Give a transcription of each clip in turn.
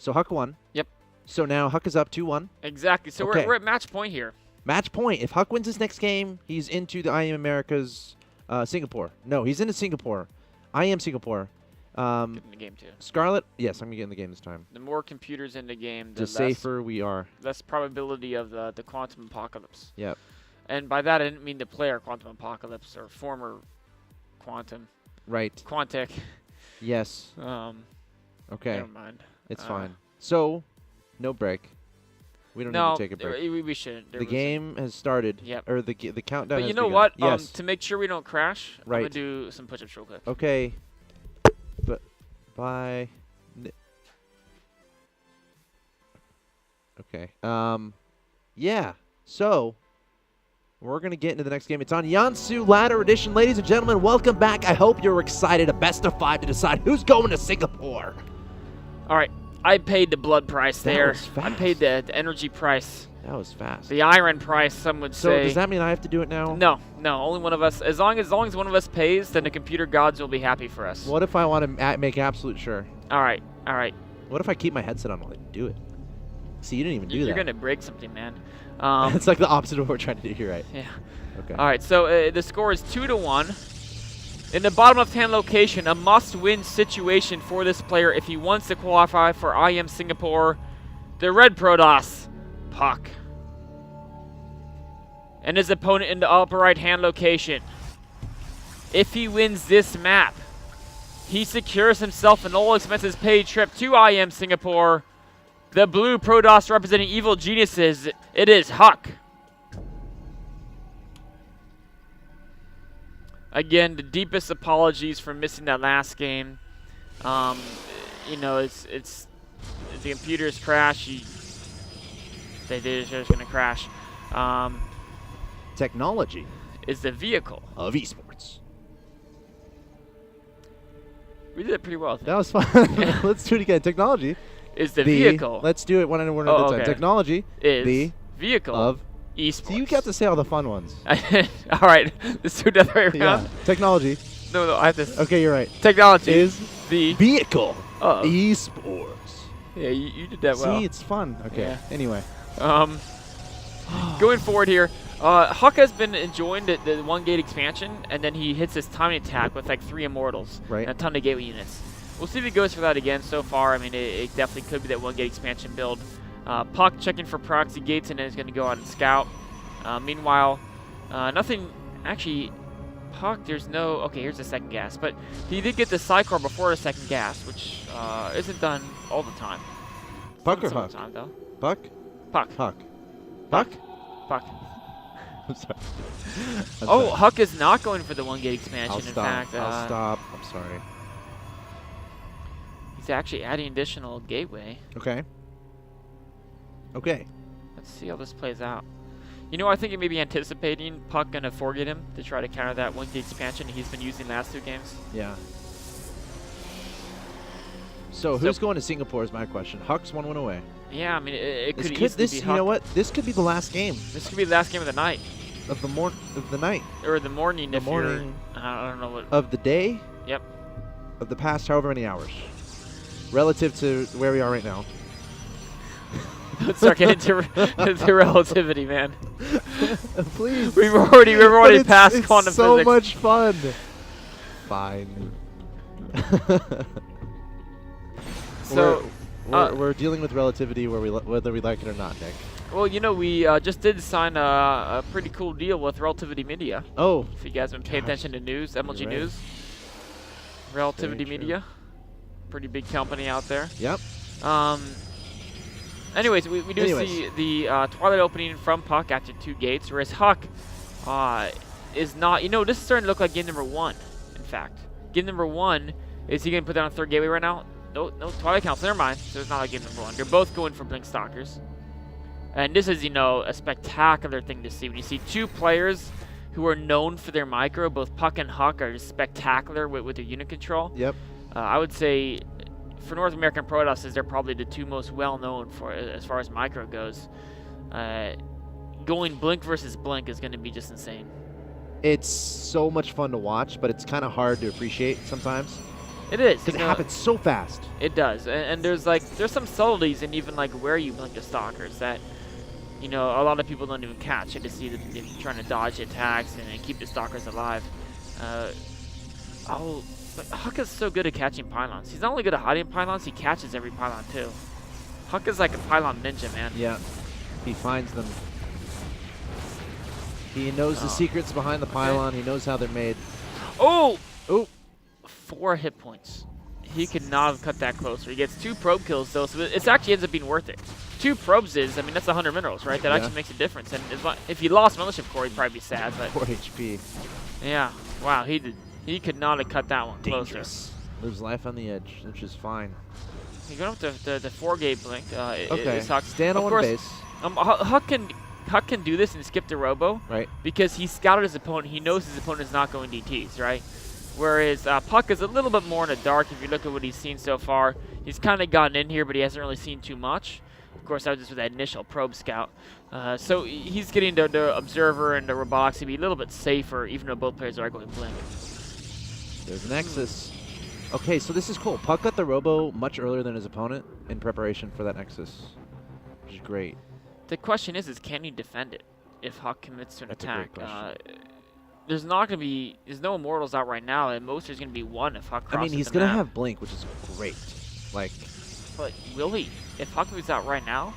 So Huck won. Yep. So now Huck is up 2-1. Exactly. So Okay. we're at match point here. Match point. If Huck wins his next game, he's into the IEM Americas Singapore. No, he's into Singapore. IEM Singapore. Get in the game too. Scarlet, yes, I'm going to get in the game this time. The more computers in the game, The the safer we are. less probability of the quantum apocalypse. Yep. And by that, I didn't mean the player quantum apocalypse or former quantum. Right. Quantic. Yes. Okay. Never mind. It's fine. So, no break. We don't need to take a break. No, we shouldn't. The game has started. Yep. Or the countdown But has you know begun. what? Yes. To make sure we don't crash, Right. I'm going to do some push-ups real quick. Okay. But bye. Okay. Yeah. So we're gonna get into the next game. It's on Yansu Ladder Edition, ladies and gentlemen. Welcome back. I hope you're excited. A best of 5 to decide who's going to Singapore. All right. I paid the blood price That there. was fast. I paid the energy price. That was fast. The iron price, some would So say. does that mean I have to do it now? No, only one of us. As long as one of us pays, then the computer gods will be happy for us. What if I want to make absolute sure? All right. What if I keep my headset on while I do it? See, you didn't even do that. You're gonna break something, man. It's like the opposite of what we're trying to do here, right? Yeah. Okay. All right. So the score is 2-1. In the bottom left-hand location, a must-win situation for this player if he wants to qualify for IEM Singapore. The red Protoss, Puck. And his opponent in the upper right-hand location. If he wins this map, he secures himself an all-expenses-paid trip to IEM Singapore. The blue Protoss representing evil geniuses, it is Huck. Again, the deepest apologies for missing that last game. You know, it's the computers crash. They're just gonna crash. Technology Is the vehicle of esports. We did it pretty well. I think. That was fun. Let's do it again. Technology Is the vehicle Let's do it one at a time. okay. Technology is the vehicle of esports. So you got to say all the fun ones. All right, let's do it the other way around. Yeah. Technology. No, I have to. Okay, you're right. Technology Is the vehicle of esports. Yeah, you did that well. See, it's fun. Okay. Yeah. Anyway. Going forward here, Huck has been enjoying the 1-gate expansion, and then he hits his timing attack with like 3 immortals Right. and a ton of gateway units. We'll see if he goes for that again. So far, I mean, it definitely could be that 1-gate expansion build. Puck checking for proxy gates, and then he's going to go out and scout. Meanwhile, nothing. Actually, Puck, there's no. Okay, here's the second gas, but he did get the Psychor before the second gas, which isn't done all the time. Puck or Some Huck? of the time, though. Puck? Puck. Huck. Puck? Puck. I'm sorry. I'm Oh, sorry. Huck is not going for the 1-gate expansion. I'll In stop. fact, I'll stop. I'm sorry. he's actually adding additional gateway. Okay. Okay. Let's see how this plays out. You know, I think he may be anticipating Puck gonna forget him to try to counter that 1-gate expansion he's been using last 2 games. Yeah. So who's going to Singapore is my question. Huck's 1 win away. Yeah, I mean, it This could could, easily this, be you Huck. know what? This could be the last game This could be the last game of the night. of the night Or the morning The if morning. you're... I don't know what... of the day. Yep. Of the past however many hours, relative to where we are right now. Let's start getting to relativity, man. Please. We've already But passed it's quantum so physics. much fun. Fine. So, we're dealing with relativity whether we like it or not, Nick. well, you know, we just did sign a pretty cool deal with Relativity Media. Oh. If you guys have been paying Gosh. attention to news, MLG You're right. News, Relativity Very true. Media, pretty big company out there. Yep. Anyways, we do see the Twilight opening from Puck after 2 gates, whereas Huck is not. You know, this is starting to look like game number 1. In fact, game number 1 is he going to put down a 3rd gateway right now? No Twilight Council. Never mind. So it's not like game number 1. They're both going for Blink Stalkers, and this is, you know, a spectacular thing to see when you see 2 players who are known for their micro. Both Puck and Huck are just spectacular with their unit control. Yep. I would say for North American Protosses, they're probably the 2 most well-known for as far as micro goes. Going Blink versus Blink is going to be just insane. It's so much fun to watch, but it's kind of hard to appreciate sometimes. It is. Because it happens so fast. It does, and there's some subtleties in even like where you blink the stalkers that, you know, a lot of people don't even catch. You just see them trying to dodge attacks and keep the stalkers alive. But Huck is so good at catching pylons. He's not only good at hiding pylons, he catches every pylon too. Huck is like a pylon ninja, man. Yeah, he finds them. He knows the secrets behind the pylon. He knows how they're made. Oh! Oh! 4 hit points. He could not have cut that closer. He gets 2 probe kills though, so it actually ends up being worth it. 2 probes is, I mean, that's 100 minerals, right? That actually makes a difference. And if he lost Mothership Core, he'd probably be sad. But 4 HP. Yeah. Wow, he could not have cut that one closer. Dangerous. Lives life on the edge, which is fine. You're going up to the 4-gate blink. Okay. Huck. Stand on one base. Huck can do this and skip the robo. Right. Because he scouted his opponent. He knows his opponent is not going DTs, right? Whereas Puck is a little bit more in the dark. If you look at what he's seen so far, he's kind of gotten in here, but he hasn't really seen too much. Of course, that was just with that initial probe scout. So he's getting the observer and the robotics to be a little bit safer, even though both players are going blink. There's Nexus. Okay, so this is cool. Puck got the robo much earlier than his opponent in preparation for that Nexus, which is great. The question is can he defend it if Huck commits to an That's attack? a great question. There's no Immortals out right now, and most there's going to be 1 if Huck crosses I mean, he's the going to map. have Blink, which is great. Like, But will he? If Huck moves out right now?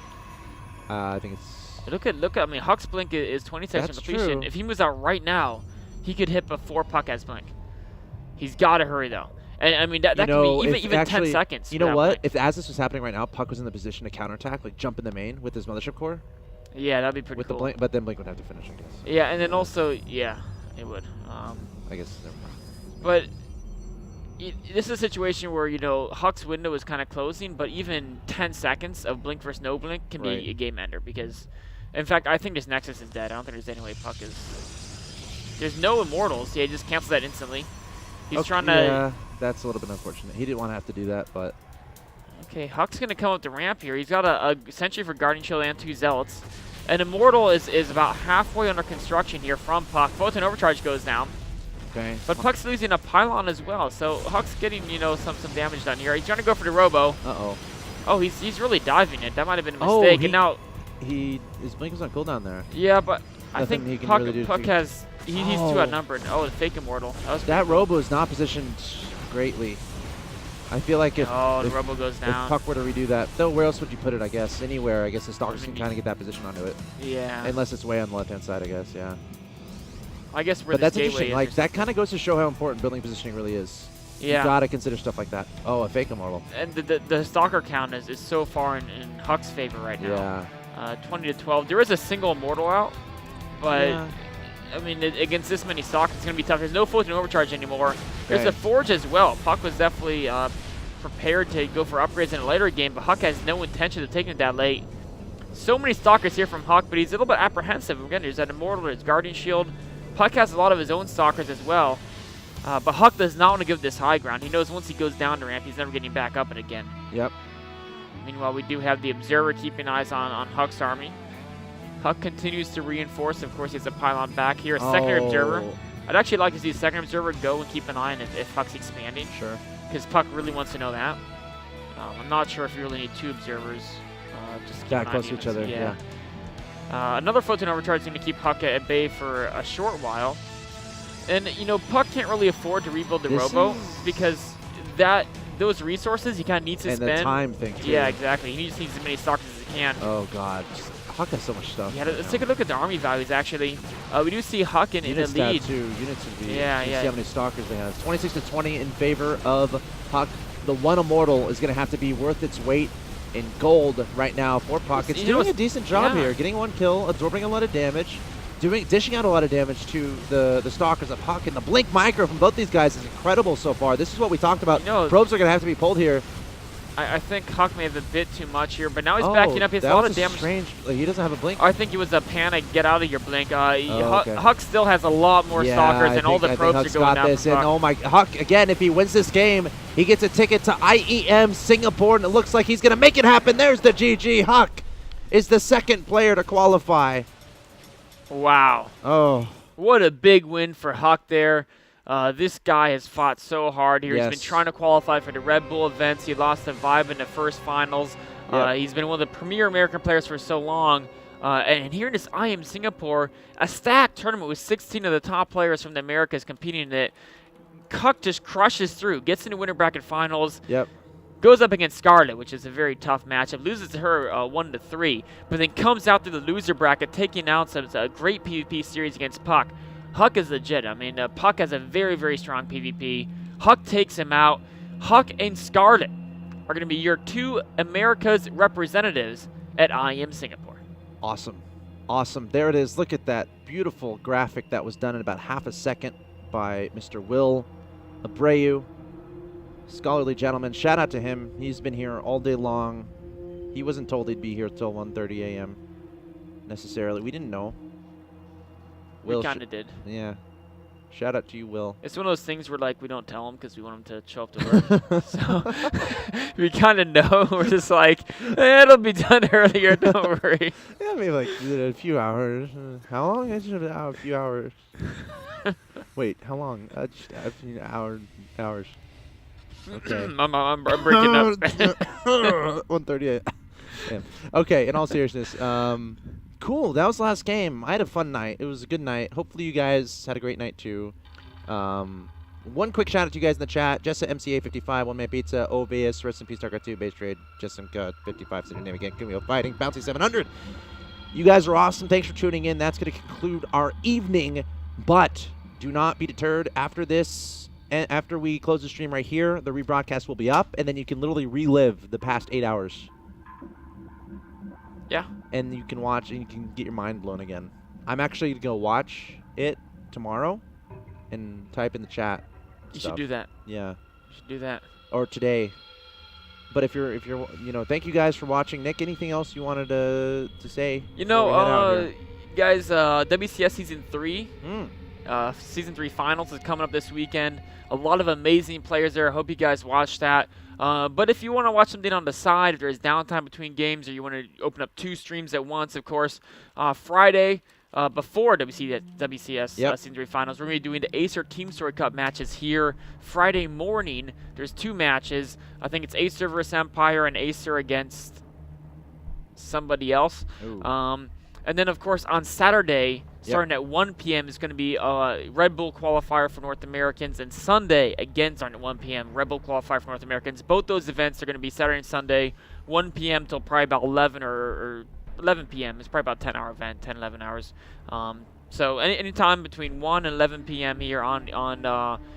I think it's... Look at I mean, Huck's Blink is 20 seconds That's completion. true. If he moves out right now, he could hit before Puck has Blink. He's got to hurry, though. And I mean, that could be even 10 seconds. You know what? If as this was happening right now, Puck was in the position to counterattack, like jump in the main with his Mothership Core. Yeah, that'd be pretty with cool. The Blink, but then Blink would have to finish, I guess. Yeah, and then also, yeah, it would. I guess never mind. But this is a situation where, you know, Huck's window is kind of closing, but even 10 seconds of Blink versus no Blink can be a game ender because, in fact, I think this Nexus is dead. I don't think there's any way Puck is. There's no Immortals. Yeah, he just cancels that instantly. He's trying to. Yeah, that's a little bit unfortunate. He didn't want to have to do that, but. Okay, Huck's going to come up the ramp here. He's got a Sentry for Guardian Shield and 2 Zealots. An Immortal is about halfway under construction here from Puck. Photon Overcharge goes down. Okay. But Puck's losing a Pylon as well, so Huck's getting, you know, some damage done here. He's trying to go for the Robo. Uh-oh. Oh, he's really diving it. That might have been a mistake. And now his Blink was on cooldown there. Yeah, but I Nothing think he can Puck, really do Puck to- has he's too outnumbered. Oh, the fake Immortal. That Robo is not positioned greatly. I feel like if the Robo goes if down. Puck were to redo that, though, where else would you put it? I guess anywhere. I guess the Stalkers can kind of get that position onto it. Yeah. Unless it's way on the left-hand side, I guess. Yeah. I guess where But this that's gateway interesting. is Like or that kind of goes to show how important building positioning really is. Yeah. You gotta consider stuff like that. Oh, a fake Immortal. And the Stalker count is so far in Huck's favor right now. Yeah. 20 to 12. There is a single Immortal out, but Yeah. I mean, against this many Stalkers, it's going to be tough. There's no Photon Overcharge anymore. There's Okay. a Forge as well. Puck was definitely prepared to go for upgrades in a later game, but Huck has no intention of taking it that late. So many Stalkers here from Huck, but he's a little bit apprehensive. Again, there's that Immortal, there's Guardian Shield. Puck has a lot of his own Stalkers as well. But Huck does not want to give this high ground. He knows once he goes down the ramp, he's never getting back up it again. Yep. Meanwhile, we do have the Observer keeping eyes on Huck's army. Huck continues to reinforce. Of course, he has a pylon back here. A secondary Observer. I'd actually like to see a second Observer go and keep an eye on if Huck's expanding. Sure. Because Puck really wants to know that. I'm not sure if you really need 2 Observers. Just keep an eye on Close to units. each other. Yeah. Another Photon Overcharge is going to keep Huck at bay for a short while. And, you know, Puck can't really afford to rebuild the Robo because those resources he kind of needs to And spend. the time thing, too. Yeah, exactly. He just needs as many Stalkers as he can. Oh, God. Huck has so much stuff. Yeah, let's take a look at the army values, actually. We do see Huck in the Unit lead. stat, too. Units would be. Yeah, you yeah. see how many Stalkers they have. 26 to 20 in favor of Huck. The one Immortal is going to have to be worth its weight in gold right now for Puck. It's doing a decent job here, getting 1 kill, absorbing a lot of damage, dishing out a lot of damage to the Stalkers of Puck. And the Blink Micro from both these guys is incredible so far. This is what we talked about. Probes are going to have to be pulled here. I think Huck may have a bit too much here, but now he's backing up. He has a lot of damage. Strange. Like, he doesn't have a Blink. I think it was a panic. Get out of your Blink. Okay. Huck still has a lot more Stalkers, and all the probes are going down from Huck. Oh my, Huck, again, if he wins this game, he gets a ticket to IEM Singapore, and it looks like he's going to make it happen. There's the GG. Huck is the 2nd player to qualify. Wow. Oh. What a big win for Huck there. This guy has fought so hard here. Yes. He's been trying to qualify for the Red Bull events. He lost to Vibe in the first finals. Yep. He's been one of the premier American players for so long. And here in this IEM Singapore, a stacked tournament with 16 of the top players from the Americas competing in it. Cuck just crushes through, gets into winter bracket finals. Yep. Goes up against Scarlet, which is a very tough matchup. Loses to her 1-3, but then comes out through the loser bracket, taking out a great PvP series against Puck. Huck is legit. I mean, Puck has a very, very strong PvP. Huck takes him out. Huck and Scarlet are going to be your 2 America's representatives at IEM Singapore. Awesome. Awesome. There it is. Look at that beautiful graphic that was done in about half a second by Mr. Will Abreu. Scholarly gentleman. Shout out to him. He's been here all day long. He wasn't told he'd be here till 1:30 a.m. necessarily. We didn't know. We kind of did. Yeah. Shout out to you, Will. It's one of those things where, like, we don't tell him because we want him to show up to work. So we kind of know. We're just like, it'll be done earlier. Don't worry. Yeah, maybe like a few hours. How long? A few hours. Wait, how long? Just a few hours. Okay. I'm breaking up. 1:38. Yeah. Okay, in all seriousness, cool. That was the last game. I had a fun night. It was a good night. Hopefully you guys had a great night too. One quick shout out to you guys in the chat. Jessa MCA55, One Man Pizza, Ovius, Rest in Peace, StarCraft 2, Base Trade, Jessica 55, City Name again, Kimio Fighting, Bouncy 700. You guys are awesome. Thanks for tuning in. That's going to conclude our evening, but do not be deterred after this. And after we close the stream right here, the rebroadcast will be up, and then you can literally relive the past 8 hours. Yeah. And you can watch, and you can get your mind blown again. I'm actually going to go watch it tomorrow and type in the chat. You should do that. Yeah. You should do that. Or today. But if you're, thank you guys for watching. Nick, anything else you wanted to say? You know, guys, WCS Season 3. Season 3 Finals is coming up this weekend. A lot of amazing players there. I hope you guys watch that. But if you want to watch something on the side, if there's downtime between games or you want to open up 2 streams at once, of course, Friday before WCS Season 3 Finals, we're going to be doing the Acer Team Story Cup matches here. Friday morning, there's 2 matches. I think it's Acer versus Empire and Acer against somebody else. And then, of course, on Saturday, starting at 1 p.m. is going to be Red Bull Qualifier for North Americans, and Sunday, again starting at 1 p.m., Red Bull Qualifier for North Americans. Both those events are going to be Saturday and Sunday, 1 p.m. till probably about 11 or 11 p.m. It's probably about a 10-hour event, 10, 11 hours. So any time between 1 and 11 p.m. here on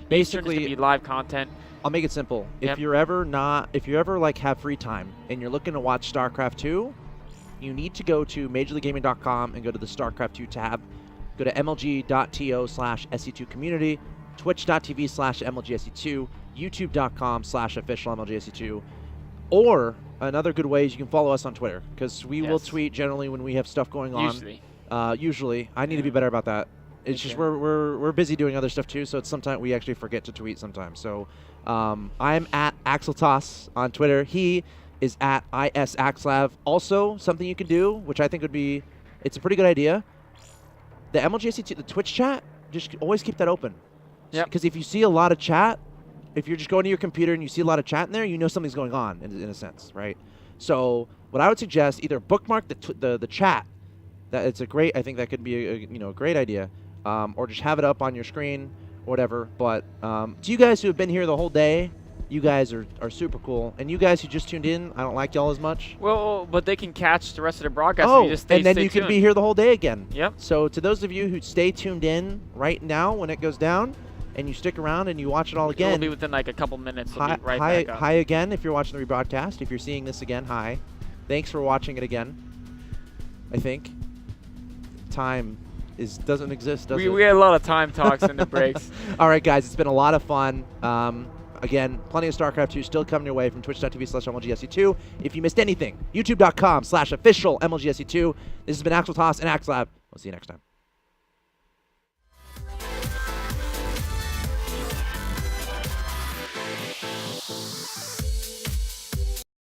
basically, Eastern is going to be live content. I'll make it simple. If you're ever like have free time and you're looking to watch StarCraft 2, you need to go to MajorLeagueGaming.com and go to the StarCraft 2 tab. Go to mlg.to/SC2 community, twitch.tv/MLGSC2, youtube.com/official MLGSC2. Or another good way is you can follow us on Twitter, because we will tweet generally when we have stuff going on. Usually. I need to be better about that. It's just we're busy doing other stuff too, so it's sometimes we actually forget to tweet sometimes. So I'm at AxelToss on Twitter. He is at ISAxlav. Also, something you can do, which I think it's a pretty good idea. The MLGSC2, the Twitch chat, just always keep that open. Because if you see a lot of chat, if you're just going to your computer and you see a lot of chat in there, you know something's going on in a sense, right? So what I would suggest, either bookmark the chat. I think that could be a great idea, or just have it up on your screen, or whatever. But to you guys who have been here the whole day, you guys are super cool. And you guys who just tuned in, I don't like y'all as much. Well, but they can catch the rest of the broadcast if you just and then stay you tuned. can be here the whole day again. Yep. So to those of you who stay tuned in right now when it goes down, and you stick around and you watch it all again. It'll be within like a couple minutes. It'll be right back up. Hi again if you're watching the rebroadcast. If you're seeing this again, hi. Thanks for watching it again. I think. Time doesn't exist, does it? We had a lot of time talks in the breaks. All right, guys, it's been a lot of fun. Again, plenty of StarCraft 2 still coming your way from twitch.tv/MLGSC2. If you missed anything, youtube.com/official MLGSC2. This has been Axel Toss and AxeLab. We'll see you next time.